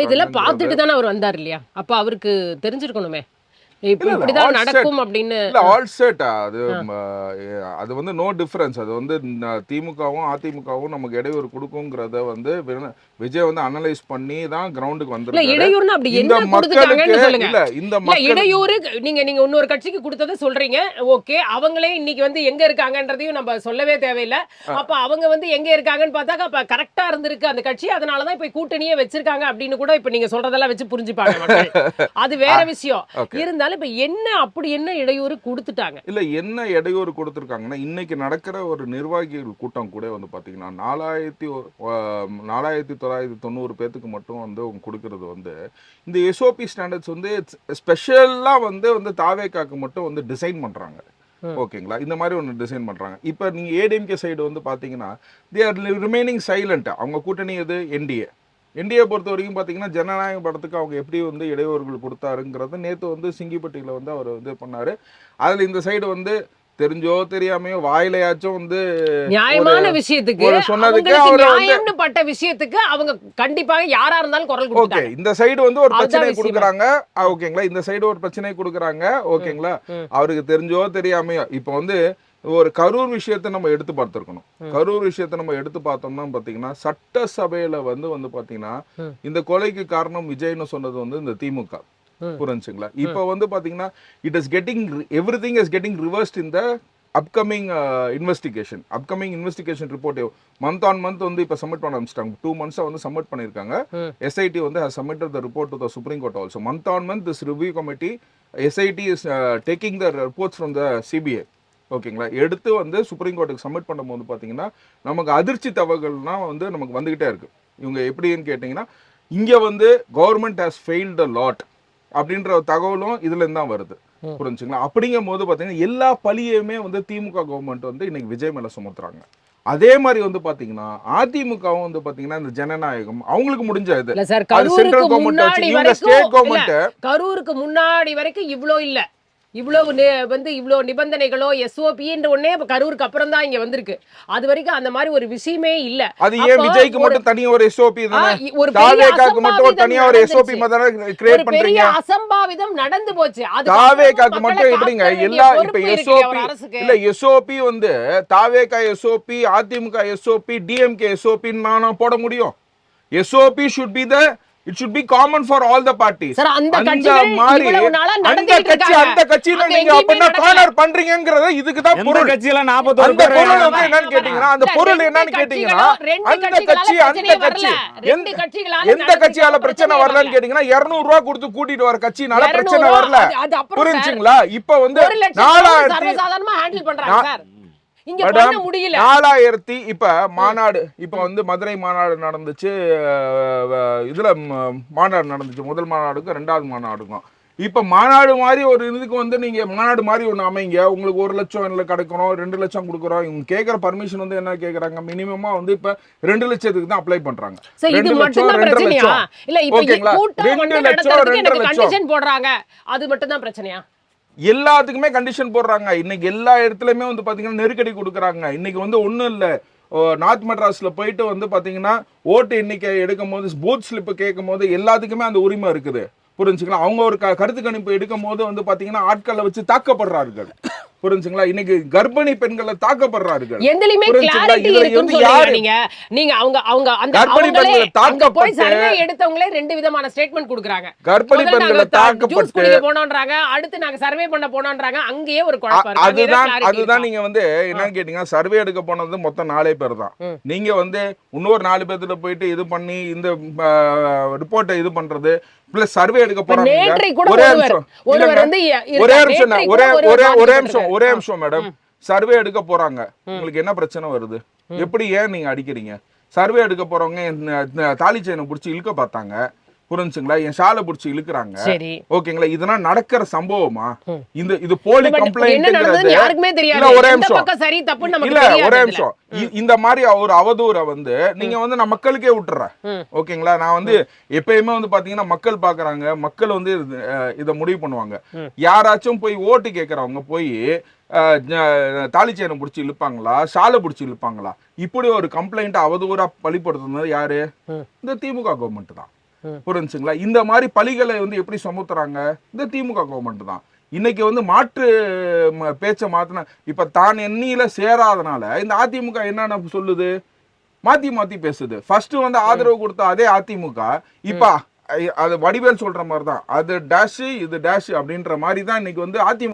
இதெல்லாம் பார்த்துட்டு தானே அவர் வந்தார் இல்லையா? அப்ப அவருக்கு தெரிஞ்சிருக்கணுமே இப்படிதான் நடக்கும் அப்படின்னு. ஆல் செட் அது வந்து நோ டிஃபரன்ஸ். அது வந்து திமுகவும் அதிமுகவும் நமக்கு இடையூறு கொடுக்குங்கிறத வந்து விஜய் வந்து அனலைஸ் பண்ணி தான் கிரவுண்டுக்கு வந்திருக்காரு. இடையூறுனா அப்படி என்ன கொடுத்துட்டாங்கன்னு சொல்லுங்க. இல்ல இந்த இடையூறு நீங்க இன்னொரு கட்சிக்கு கொடுத்ததை சொல்றீங்க. ஓகே, அவங்களே இன்னைக்கு வந்து எங்க இருக்காங்கன்றதையும் நம்ம சொல்லவே தேவையில்லை. அப்ப அவங்க வந்து எங்க இருக்காங்கன்னு பார்த்தாக்க அப்ப கரெக்டா இருந்திருக்கு அந்த கட்சி, அதனாலதான் இப்ப கூட்டணியே வச்சிருக்காங்க அப்படின்னு கூட இப்ப நீங்க சொல்றதெல்லாம் வச்சு புரிஞ்சுப்பாங்க. அது வேற விஷயம். இருந்தாலும் இப்ப என்ன அப்படி என்ன இடையூறு கொடுத்துட்டாங்க? இல்ல என்ன இடையூறு கொடுத்துருக்காங்கன்னா, இன்னைக்கு நடக்கிற ஒரு நிர்வாகிகள் கூட்டம் கூட வந்து பாத்தீங்கன்னா 4990 பேத்துக்கு மட்டும் வந்து அவங்க கொடுக்கறது வந்து இந்த எஸ்ஓபி ஸ்டாண்டர்ட்ஸ் வந்து ஸ்பெஷலா வந்து தாவேக்காக்கு மட்டும் வந்து டிசைன் பண்றாங்க. ஓகேங்களா? இந்த மாதிரி ஒன்று டிசைன் பண்றாங்க. இப்ப நீங்க ஏடிஎம்கே சைடு வந்து பாத்தீங்கன்னா தே ஆர் ரிமைனிங் சைலண்ட். அவங்க கூட்டணி எது? என்டிஏ பொறுத்த வரைக்கும் பார்த்தீங்கன்னா ஜனநாயக படத்துக்கு அவங்க எப்படி வந்து இடையூறுகள் கொடுத்தாருங்கிறது நேற்று வந்து சிங்கிப்பட்டியில் வந்து அவர் வந்து பண்ணாரு. அதில் இந்த சைடு வந்து தெரிஞ்சோ தெரியாமையோ வாயிலையாச்சும் வந்து நியாயமான விஷயத்துக்கு சொன்னதுக்கு அவர் பட்ட விஷயத்துக்கு அவங்க கண்டிப்பாக யாரா இருந்தாலும் குரல் கொடுத்தாங்க. இந்த சைடு வந்து ஒரு பிரச்சனை கொடுக்குறாங்க. ஓகேங்களா? இந்த சைடு ஒரு பிரச்சனை கொடுக்குறாங்க. ஓகேங்களா? அவருக்கு தெரிஞ்சோ தெரியாமையோ இப்போ வந்து ஒரு கரூர் விஷயத்தை நம்ம எடுத்து பார்த்துருக்கணும். கரூர் விஷயத்தை நம்ம எடுத்து பார்த்தோம்னா பாத்தீங்கன்னா சட்டசபையில வந்து பாத்தீங்கன்னா இந்த கொலைக்கு காரணம் விஜய்னு சொன்னது வந்து இந்த திமுக. புரிஞ்சுங்களா? இப்ப வந்து பாத்தீங்கன்னா everything is getting reversed in the upcoming investigation report month on month வந்து இப்ப சப்மிட் பண்ண ஆரம்பிச்சிட்டாங்க. 2 months வந்து சப்மிட் பண்ணிருக்காங்க. எஸ்ஐடி வந்து has submitted the report to the Supreme Court also. Month on month this review committee SIT is taking the reports from the CBI. ஓகேங்களா? எடுத்து வந்து சுப்ரீம் கோர்ட்டுக்கு சப்மிட் பண்ணும்போது பார்த்தீங்கன்னா நமக்கு அதிர்ச்சி தகவல்கள்லாம் வந்து நமக்கு வந்துகிட்டே இருக்கு. இவங்க எப்படின்னு கேட்டிங்கன்னா இங்கே வந்து government has failed a lot அப்படின்ற தகவலும் இதுல இருந்து தான் வருது. புரிஞ்சுங்களா? அப்படிங்கும் போது பார்த்தீங்கன்னா எல்லா பழியுமே வந்து திமுக கவர்மெண்ட் வந்து இன்னைக்கு விஜய் மேல சுமத்துறாங்க. அதே மாதிரி வந்து பாத்தீங்கன்னா அதிமுகவும் வந்து பாத்தீங்கன்னா இந்த ஜனநாயகம் அவங்களுக்கு முடிஞ்ச இது சென்ட்ரல் கவர்மெண்ட் ஸ்டேட் கவர்மெண்ட் கரூருக்கு முன்னாடி வரைக்கும் இவ்வளோ இல்ல, இவ்வளவு வந்து இவ்வளவு நிபந்தனைகளோ எஸ்ஓபின்ற ஒன்னே கரூருக்கு அப்புறம் தான் இங்க வந்திருக்கு. அது வரைக்கும் அந்த மாதிரி ஒரு விஷயமே இல்ல. அது ஏன் விஜய்க்கு மட்டும் தனியா ஒரு எஸ்ஓபி தானே? ஒரு தாவேகாக்கு மட்டும் தனியா ஒரு எஸ்ஓபி மாதிரி கிரியேட் பண்றீங்க. பெரிய அசம்பாவிதம் நடந்து போச்சு. அது தாவேகாக்கு மட்டும் எப்படிங்க எல்லா இப்ப எஸ்ஓபி இல்ல எஸ்ஓபி வந்து TVK SOP AIADMK SOP DMK SOP நானா போட முடியும்? SOP should be the it should be common for all the parties. Sir அந்த மாதிரி அந்த கட்சியில நீங்க அப்பனா கார்னர் பண்றீங்கங்கறது இதுக்கு தான் பொருள். கட்சியில 41 பேர் என்னன்னு கேட்டிங்கனா அந்த பொருள் என்னன்னு கேட்டிங்கனா அந்த கட்சி எந்த கட்சியால பிரச்சனை வரலன்னு கேட்டிங்கனா 200 ரூபாய் கொடுத்து கூட்டிட்டு வர கட்சினால பிரச்சனை வரல. புரிஞ்சுங்களா? இப்போ வந்து 4000 சர்வசாதாரணமா ஹேண்டில் பண்றாங்க சார். 4000 இப்ப மாநாடு இப்ப வந்து மதுரை மாநாடு நடந்துச்சு. இதுல மாநாடு நடந்துச்சு. முதல் மாநாடுக்கும் 2வது மாநாடுக்கும். இப்ப மாநாடு மாதிரி ஒரு இதுக்கு வந்து நீங்க மாநாடு மாதிரி ஒண்ணு அமைங்க. உங்களுக்கு 1 லட்சம் கிடைக்கணும், 2 லட்சம் கொடுக்குறோம். இவங்க கேட்கிற பர்மிஷன் வந்து என்ன கேக்குறாங்க? மினிமமா வந்து இப்ப 2 லட்சத்துக்கு தான் அப்ளை பண்றாங்க. 2 லட்சம் 2 லட்சம் இல்ல இப்ப 2 லட்சம் கண்டிஷன் போடுறாங்க. அது மட்டும் தான் பிரச்சனையா? எல்லாத்துக்குமே கண்டிஷன் போடுறாங்க. இன்னைக்கு எல்லா இடத்துலயுமே வந்து பாத்தீங்கன்னா நெருக்கடி கொடுக்குறாங்க. இன்னைக்கு வந்து ஒண்ணும் இல்ல, நார்த் மெட்ராஸ்ல போயிட்டு வந்து பாத்தீங்கன்னா ஓட்டு எண்ணிக்கை எடுக்கும் போது பூத் ஸ்லிப் கேட்கும் போது எல்லாத்துக்குமே அந்த உரிமை இருக்குது. புரிஞ்சுங்களா? அவங்க ஒரு கருத்து கணிப்பு எடுக்கும் போது வந்து பாத்தீங்கன்னா ஆட்களை வச்சு தாக்கப்படுறார்கள். புரிஞ்சுங்களா? இன்னைக்கு கர்ப்பிணி பெண்களை தாக்கப்படுறார்கள். நீங்க அவங்க அந்த கர்ப்பிணி பெண்களை தாக்கப்பட்டு சர்வே எடுத்தவங்களே 2 விதமான ஸ்டேட்மென்ட் கொடுக்கறாங்க. கர்ப்பிணி பெண்களை தாக்கப்பட்டு போனோம்ன்றாங்க, அடுத்து நாங்க சர்வே பண்ண போனோம்ன்றாங்க. அங்கேயே ஒரு குழப்பம் இருக்கு. அதுதான் நீங்க வந்து என்னன்னு கேட்டீங்கன்னா சர்வே எடுக்க போனது மொத்தம் 4 பேர் தான். நீங்க வந்து இன்னொரு 4 பேர்த்துல போயிட்டு இது பண்ணி இந்த ரிப்போர்ட்டை இது பண்றது பிளஸ் சர்வே எடுக்க போறாங்க. ஒரே நிமிஷம் மேடம். சர்வே எடுக்க போறாங்க, உங்களுக்கு என்ன பிரச்சனை வருது? எப்படி ஏன் நீங்க அடிக்கிறீங்க? சர்வே எடுக்க போறவங்க தாலி செயினை புடிச்சு இழுக்க பார்த்தாங்க. புரிஞ்சுங்களா? என் ஷாலை புடிச்சு இழுக்குறாங்க. ஓகேங்களா? இதெல்லாம் நடக்கிற சம்பவமா? இது போலி கம்ப்ளைண்ட் யாருக்குமே தெரியாது. ஒரே நிமிஷம். இந்த மாதிரி ஒரு அவதூறை வந்து நீங்க வந்து நான் மக்களுக்கே விட்டுறேன். ஓகேங்களா? நான் வந்து எப்பயுமே வந்து பாத்தீங்கன்னா மக்கள் பாக்குறாங்க, மக்கள் வந்து இதை முடிவு பண்ணுவாங்க. யாராச்சும் போய் ஓட்டு கேட்கறவங்க போய் தாலி செயினை புடிச்சு இழுப்பாங்களா, ஷாலை புடிச்சு இழுப்பாங்களா? இப்படி ஒரு கம்ப்ளைண்ட் அவதூறா பழிப்படுத்துனது யாரு? இந்த திமுக கவர்மெண்ட் தான். புரிஞ்சுங்களா? இந்த மாதிரி பழிகளை வந்து எப்படி சுமத்துறாங்க? இந்த திமுக கவர்மெண்ட் தான். இன்னைக்கு வந்து மாற்று பேச்சை மாத்தின இப்ப தான் எண்ணியில சேராதனால இந்த அதிமுக என்னென்ன சொல்லுது, மாத்தி மாத்தி பேசுது. ஃபர்ஸ்ட் வந்து ஆதரவு கொடுத்த அதே அதிமுக இப்ப அது வடிவேல் சொல்ற மாதிரி தான், அது டேஷ் இது டேஷ் அப்படின்ற மாதிரி தான் இன்னைக்கு வந்து அதிமுக